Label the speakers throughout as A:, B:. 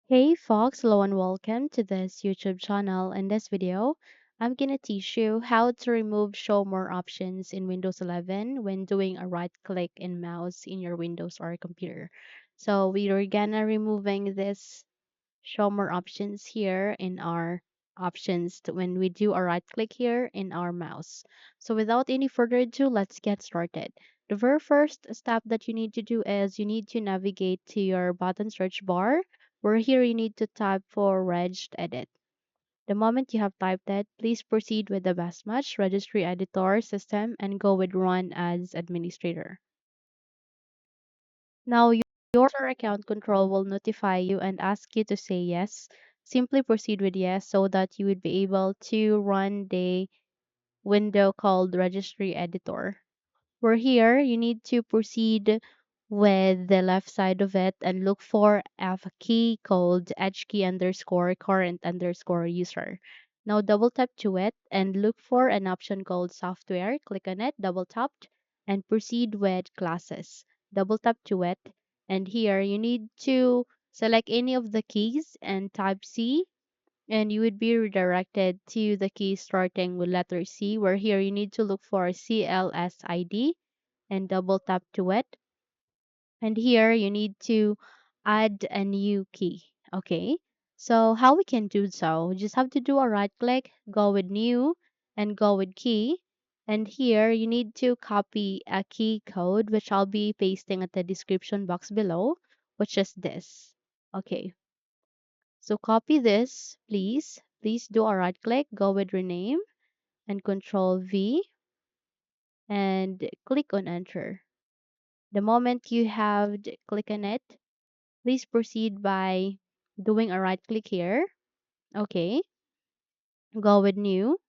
A: Hey folks, hello and welcome to this YouTube channel. In this video, I'm gonna teach you how to remove show more options in Windows 11 when doing a right click and mouse in your Windows or computer. So we are gonna removing this show more options here in our options when we do a right click here in our mouse. So without any further ado, let's get started. The very first step that you need to do is you need to navigate to your button search bar where here you need to type for Reg Edit. The moment you have typed it, please proceed with the best match registry editor system and go with run as administrator. Now, your account control will notify you and ask you to say yes. Simply proceed with yes so that you would be able to run the window called Registry Editor. For here, you need to proceed with the left side of it and look for a key called hkey underscore current underscore user. Now double tap to it and look for an option called software. Click on it, double tap, and proceed with classes. Double tap to it, and here you need to select any of the keys and type C, and you would be redirected to the key starting with letter C, where here you need to look for CLSID and double tap to it. And here you need to add a new key. Okay. So how we can do so? We just have to do a right click, go with new and go with key. And here you need to copy a key code, which I'll be pasting at the description box below, which is this. Okay. So copy this, please. Please do a right click, go with rename and control V and click on enter. The moment you have click on it, please proceed by doing a right click here. Okay. Go with new,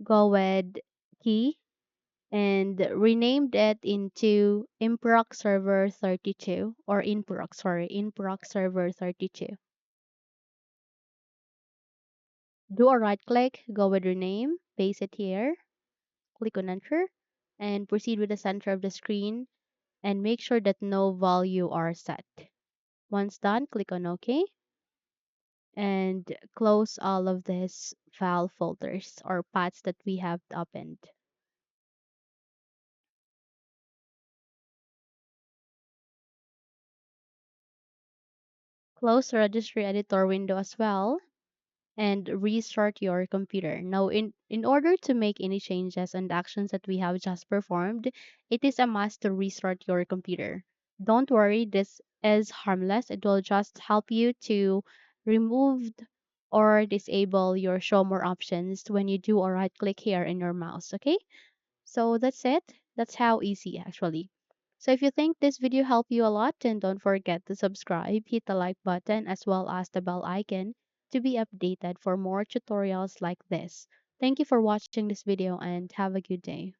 A: go with key, and renamed it into Improc Server 32 or Improc Server 32. Do a right click, go with rename, paste it here, click on enter, and proceed with the center of the screen and make sure that no value are set. Once done, click on OK and close all of these file folders or paths that we have opened. Close the registry editor window as well and restart your computer. Now, in order to make any changes and actions that we have just performed, it is a must to restart your computer. Don't worry, this is harmless. It will just help you to remove or disable your show more options when you do a right click here in your mouse, okay? So that's it. That's how easy actually. So if you think this video helped you a lot, then don't forget to subscribe, hit the like button as well as the bell icon to be updated for more tutorials like this. Thank you for watching this video and have a good day.